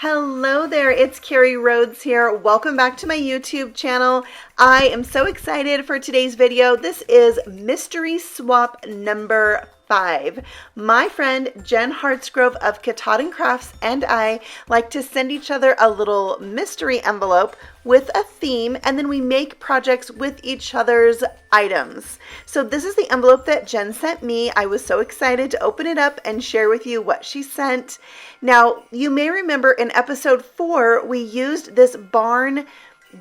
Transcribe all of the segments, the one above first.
Hello there, it's Carrie Rhodes here. Welcome back to my YouTube channel. I am so excited for today's video. This is mystery swap number 5. My friend Jen Hartsgrove of Crafts and I like to send each other a little mystery envelope with a theme, and then we make projects with each other's items. So this is the envelope that Jen sent me. I was so excited to open it up and share with you what she sent. Now, you may remember in episode 4, we used this barn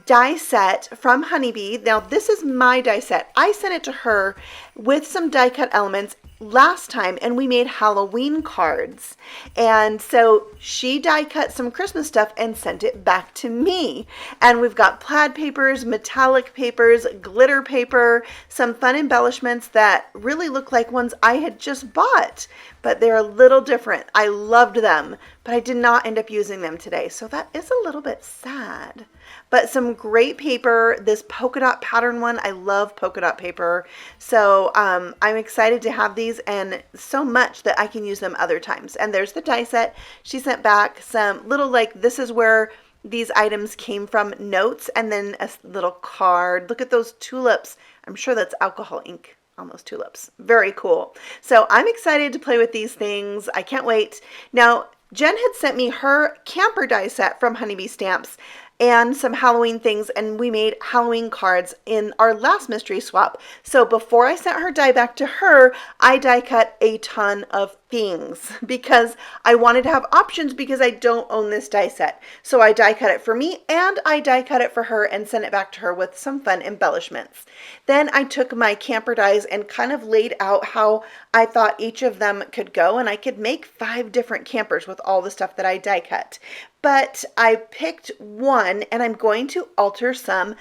die set from HoneyBee. Now, this is my die set. I sent it to her with some die cut elements last time, and we made Halloween cards. And so she die cut some Christmas stuff and sent it back to me. And we've got plaid papers, metallic papers, glitter paper, some fun embellishments that really look like ones I had just bought, but they're a little different. I loved them, but I did not end up using them today. So that is a little bit sad. But some great paper, this polka dot pattern one. I love polka dot paper. So I'm excited to have these, and so much that I can use them other times. And there's the die set. She sent back some little, like, this is where these items came from notes, and then a little card. Look at those tulips. I'm sure that's alcohol ink on those tulips. Very cool. So I'm excited to play with these things. I can't wait. Now, Jen had sent me her camper die set from HoneyBee Stamps and some Halloween things, and we made Halloween cards in our last mystery swap. So before I sent her die back to her, I die cut a ton of things because I wanted to have options because I don't own this die set. So I die cut it for me and I die cut it for her and sent it back to her with some fun embellishments. Then I took my camper dies and kind of laid out how I thought each of them could go, and I could make 5 different campers with all the stuff that I die cut. But I picked one, and I'm going to alter some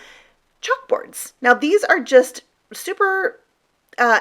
chalkboards. Now, these are just super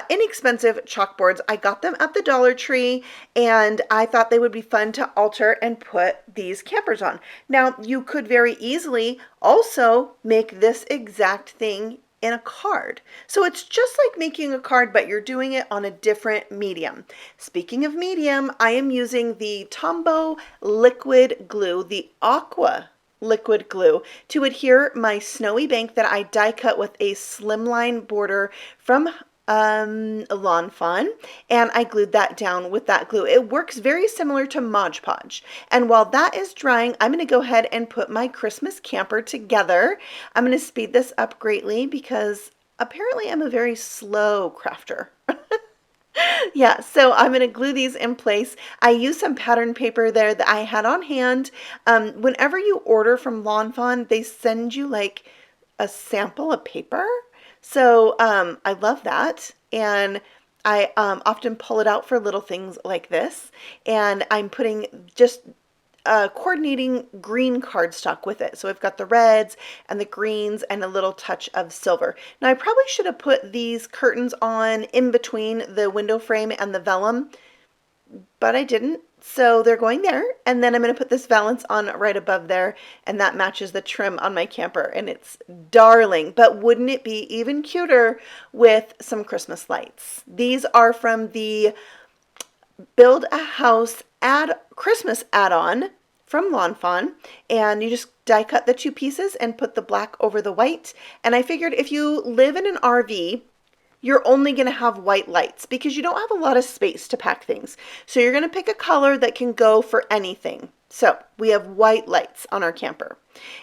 inexpensive chalkboards. I got them at the Dollar Tree, and I thought they would be fun to alter and put these campers on. Now, you could very easily also make this exact thing in a card. So it's just like making a card, but you're doing it on a different medium. Speaking of medium, I am using the Tombow liquid glue, the Aqua liquid glue, to adhere my snowy bank that I die cut with a Slimline border from Lawn Fawn, and I glued that down with that glue. It works very similar to Mod Podge. And while that is drying, I'm going to go ahead and put my Christmas camper together. I'm going to speed this up greatly because apparently I'm a very slow crafter. Yeah, so I'm going to glue these in place. I used some pattern paper there that I had on hand. Whenever you order from Lawn Fawn, they send you like a sample of paper. So I love that, and I often pull it out for little things like this, and I'm putting just coordinating green cardstock with it. So I've got the reds and the greens and a little touch of silver. Now I probably should have put these curtains on in between the window frame and the vellum, but I didn't. So they're going there, and then I'm going to put this valance on right above there, and that matches the trim on my camper, and it's darling. But wouldn't it be even cuter with some Christmas lights? These are from the Build a House Christmas add-on from Lawn Fawn, and you just die cut the 2 pieces and put the black over the white. And I figured if you live in an RV, you're only going to have white lights because you don't have a lot of space to pack things. So you're going to pick a color that can go for anything. So we have white lights on our camper,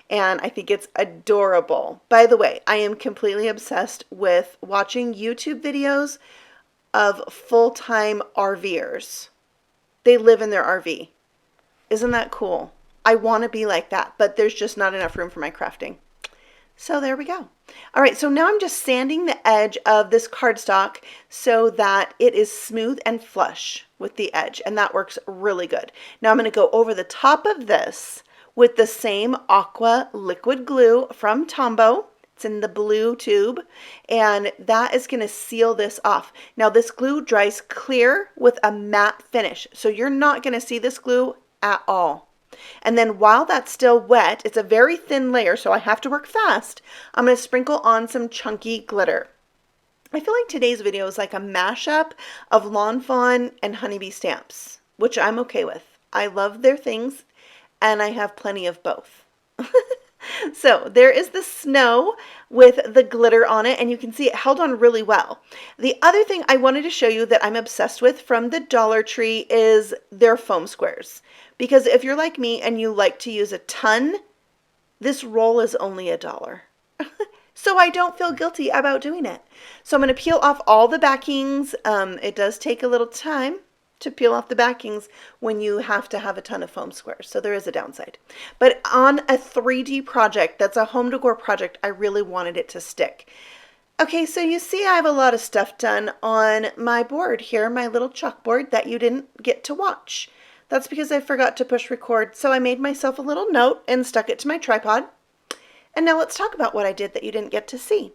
and I think it's adorable. By the way, I am completely obsessed with watching YouTube videos of full-time RVers. They live in their RV. Isn't that cool? I want to be like that, but there's just not enough room for my crafting. So there we go. All right, so now I'm just sanding the edge of this cardstock so that it is smooth and flush with the edge, and that works really good. Now I'm going to go over the top of this with the same Aqua liquid glue from Tombow. It's in the blue tube, and that is going to seal this off. Now this glue dries clear with a matte finish, so you're not going to see this glue at all. And then while that's still wet, it's a very thin layer, so I have to work fast. I'm going to sprinkle on some chunky glitter. I feel like today's video is like a mashup of Lawn Fawn and HoneyBee Stamps, which I'm okay with. I love their things, and I have plenty of both. So there is the snow with the glitter on it, and you can see it held on really well. The other thing I wanted to show you that I'm obsessed with from the Dollar Tree is their foam squares. Because if you're like me and you like to use a ton, this roll is only $1. So I don't feel guilty about doing it. So I'm going to peel off all the backings. It does take a little time to peel off the backings when you have to have a ton of foam squares. So there is a downside. But on a 3D project, that's a home decor project, I really wanted it to stick. Okay, so you see I have a lot of stuff done on my board here, my little chalkboard that you didn't get to watch. That's because I forgot to push record. So I made myself a little note and stuck it to my tripod. And now let's talk about what I did that you didn't get to see.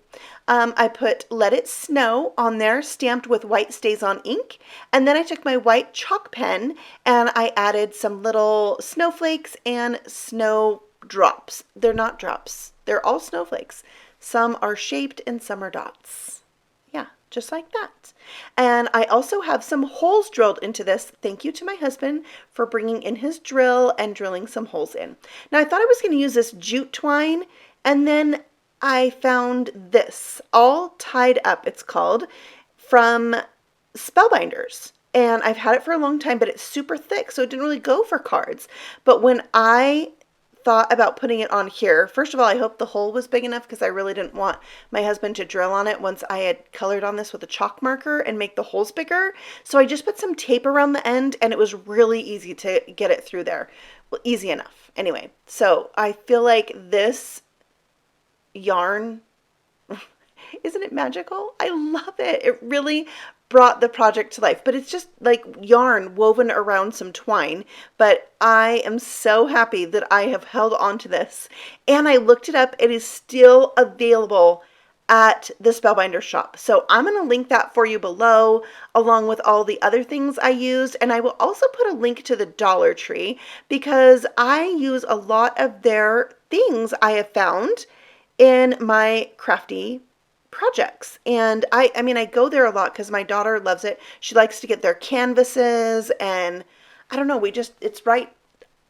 I put Let It Snow on there, stamped with white StazOn ink. And then I took my white chalk pen and I added some little snowflakes and snow drops. They're not drops. They're all snowflakes. Some are shaped and some are dots. Yeah, just like that. And I also have some holes drilled into this. Thank you to my husband for bringing in his drill and drilling some holes in. Now I thought I was going to use this jute twine, and then I found this all tied up, it's called, from Spellbinders. And I've had it for a long time, but it's super thick, so it didn't really go for cards. But when I thought about putting it on here, first of all, I hope the hole was big enough because I really didn't want my husband to drill on it once I had colored on this with a chalk marker and make the holes bigger. So I just put some tape around the end and it was really easy to get it through there. Well, easy enough. Anyway, so I feel like this yarn, isn't it magical? I love it. It really brought the project to life, but it's just like yarn woven around some twine. But I am so happy that I have held on to this, and I looked it up. It is still available at the Spellbinder shop. So I'm going to link that for you below, along with all the other things I used. And I will also put a link to the Dollar Tree because I use a lot of their things I have found in my crafty projects. And I mean, I go there a lot because my daughter loves it. She likes to get their canvases, and I don't know, it's right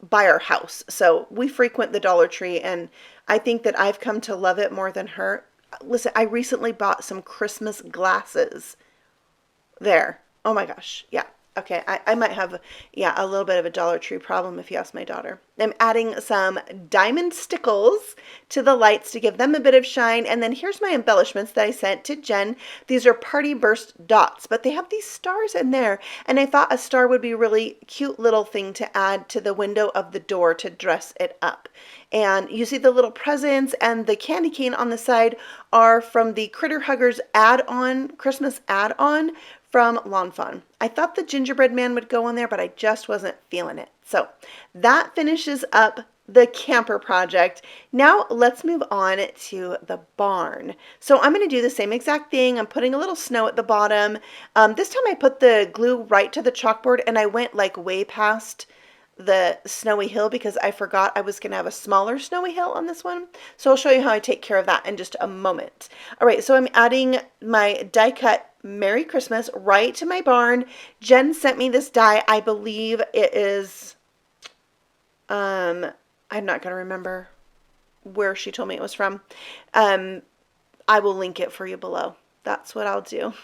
by our house. So we frequent the Dollar Tree, and I think that I've come to love it more than her. Listen, I recently bought some Christmas glasses there. Oh my gosh. Yeah. Okay, I might have, yeah, a little bit of a Dollar Tree problem if you ask my daughter. I'm adding some diamond stickles to the lights to give them a bit of shine. And then here's my embellishments that I sent to Jen. These are Party Burst dots, but they have these stars in there. And I thought a star would be a really cute little thing to add to the window of the door to dress it up. And you see the little presents and the candy cane on the side are from the Critter Huggers add-on, Christmas add-on from Lawn Fawn. I thought the gingerbread man would go on there, but I just wasn't feeling it. So that finishes up the camper project. Now let's move on to the barn. So I'm going to do the same exact thing. I'm putting a little snow at the bottom. This time I put the glue right to the chalkboard, and I went like way past the snowy hill because I forgot I was going to have a smaller snowy hill on this one. So I'll show you how I take care of that in just a moment. All right, so I'm adding my die cut Merry Christmas right to my barn. Jen sent me this die. I believe it is, I'm not going to remember where she told me it was from. I will link it for you below. That's what I'll do.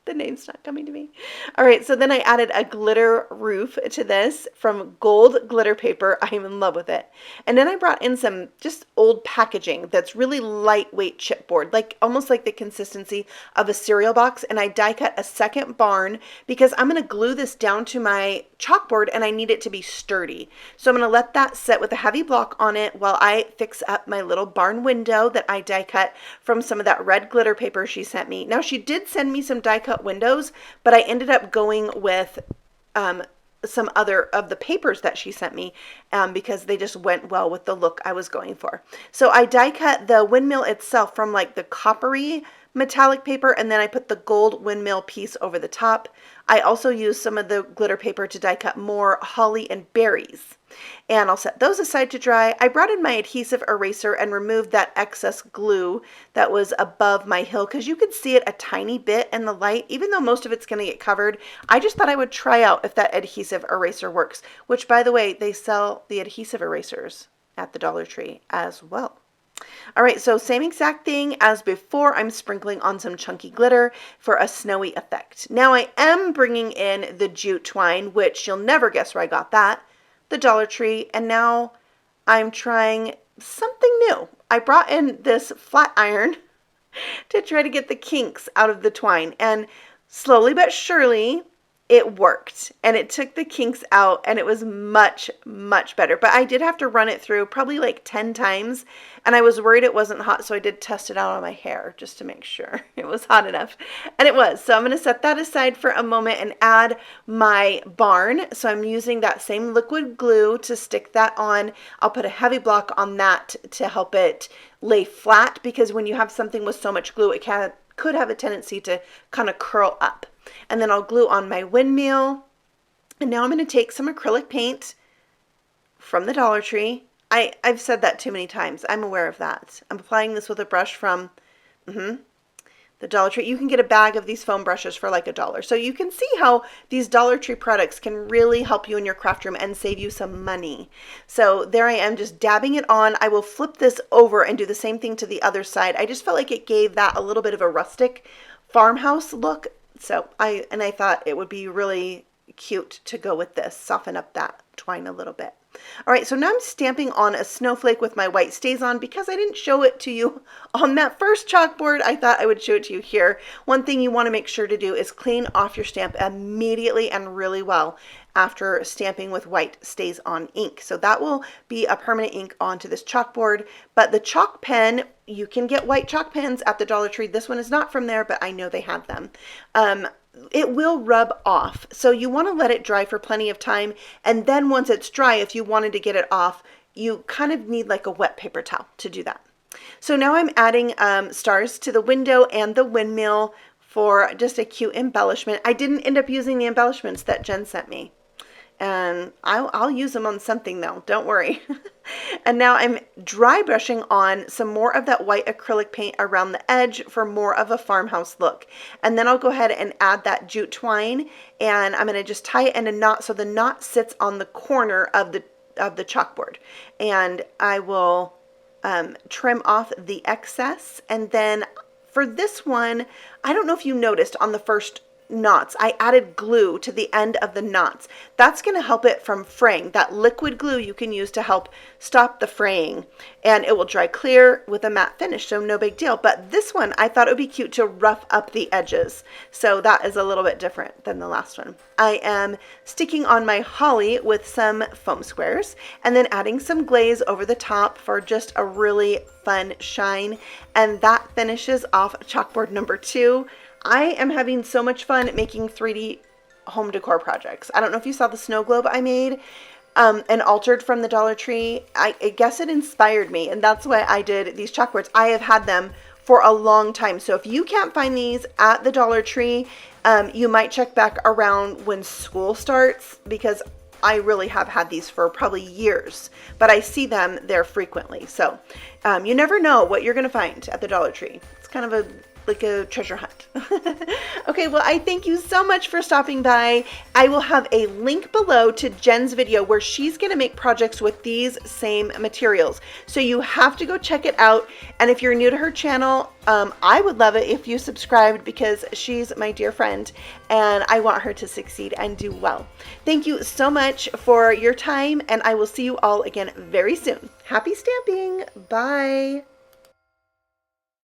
The name's not coming to me. All right, so then I added a glitter roof to this from gold glitter paper. I'm in love with it. And then I brought in some just old packaging that's really lightweight chipboard, like almost like the consistency of a cereal box. And I die cut a second barn because I'm going to glue this down to my chalkboard and I need it to be sturdy. So I'm going to let that sit with a heavy block on it while I fix up my little barn window that I die cut from some of that red glitter paper she sent me. Now she did send me some die cut windows, but I ended up going with some other of the papers that she sent me because they just went well with the look I was going for. So I die cut the windmill itself from like the coppery metallic paper, and then I put the gold windmill piece over the top. I also used some of the glitter paper to die cut more holly and berries. And I'll set those aside to dry. I brought in my adhesive eraser and removed that excess glue that was above my hill because you could see it a tiny bit in the light. Even though most of it's going to get covered, I just thought I would try out if that adhesive eraser works, which, by the way, they sell the adhesive erasers at the Dollar Tree as well. All right, so same exact thing as before. I'm sprinkling on some chunky glitter for a snowy effect. Now I am bringing in the jute twine, which you'll never guess where I got that, the Dollar Tree, and now I'm trying something new. I brought in this flat iron to try to get the kinks out of the twine, and slowly but surely it worked, and it took the kinks out, and it was much, much better. But I did have to run it through probably like 10 times, and I was worried it wasn't hot, so I did test it out on my hair just to make sure it was hot enough, and it was. So I'm going to set that aside for a moment and add my barn. So I'm using that same liquid glue to stick that on. I'll put a heavy block on that to help it lay flat, because when you have something with so much glue, it could have a tendency to kind of curl up. And then I'll glue on my windmill. And now I'm going to take some acrylic paint from the Dollar Tree. I've said that too many times. I'm aware of that. I'm applying this with a brush from the Dollar Tree. You can get a bag of these foam brushes for like $1. So you can see how these Dollar Tree products can really help you in your craft room and save you some money. So there I am, just dabbing it on. I will flip this over and do the same thing to the other side. I just felt like it gave that a little bit of a rustic farmhouse look. So I thought it would be really cute to go with this, soften up that twine a little bit. All right, so now I'm stamping on a snowflake with my white StazOn because I didn't show it to you on that first chalkboard. I thought I would show it to you here. One thing you want to make sure to do is clean off your stamp immediately and really well after stamping with white StazOn ink. So that will be a permanent ink onto this chalkboard. But the chalk pen, you can get white chalk pens at the Dollar Tree. This one is not from there, but I know they have them. It will rub off. So you want to let it dry for plenty of time. And then once it's dry, if you wanted to get it off, you kind of need like a wet paper towel to do that. So now I'm adding stars to the window and the windmill for just a cute embellishment. I didn't end up using the embellishments that Jen sent me. And I'll use them on something though, don't worry. And now I'm dry brushing on some more of that white acrylic paint around the edge for more of a farmhouse look. And then I'll go ahead and add that jute twine, and I'm going to just tie it in a knot so the knot sits on the corner of the chalkboard. And I will trim off the excess. And then for this one, I don't know if you noticed on the first knots, I added glue to the end of the knots. That's going to help it from fraying. That liquid glue you can use to help stop the fraying, and it will dry clear with a matte finish, so no big deal. But this one, I thought it would be cute to rough up the edges, so that is a little bit different than the last one. I am sticking on my holly with some foam squares and then adding some glaze over the top for just a really fun shine, and that finishes off chalkboard number 2. I am having so much fun making 3D home decor projects. I don't know if you saw the snow globe I made and altered from the Dollar Tree. I guess it inspired me, and that's why I did these chalkboards. I have had them for a long time. So if you can't find these at the Dollar Tree, you might check back around when school starts, because I really have had these for probably years, but I see them there frequently. So you never know what you're going to find at the Dollar Tree. It's kind of like a treasure hunt. Okay, well, I thank you so much for stopping by. I will have a link below to Jen's video where she's going to make projects with these same materials. So you have to go check it out. And if you're new to her channel, I would love it if you subscribed, because she's my dear friend and I want her to succeed and do well. Thank you so much for your time, and I will see you all again very soon. Happy stamping. Bye.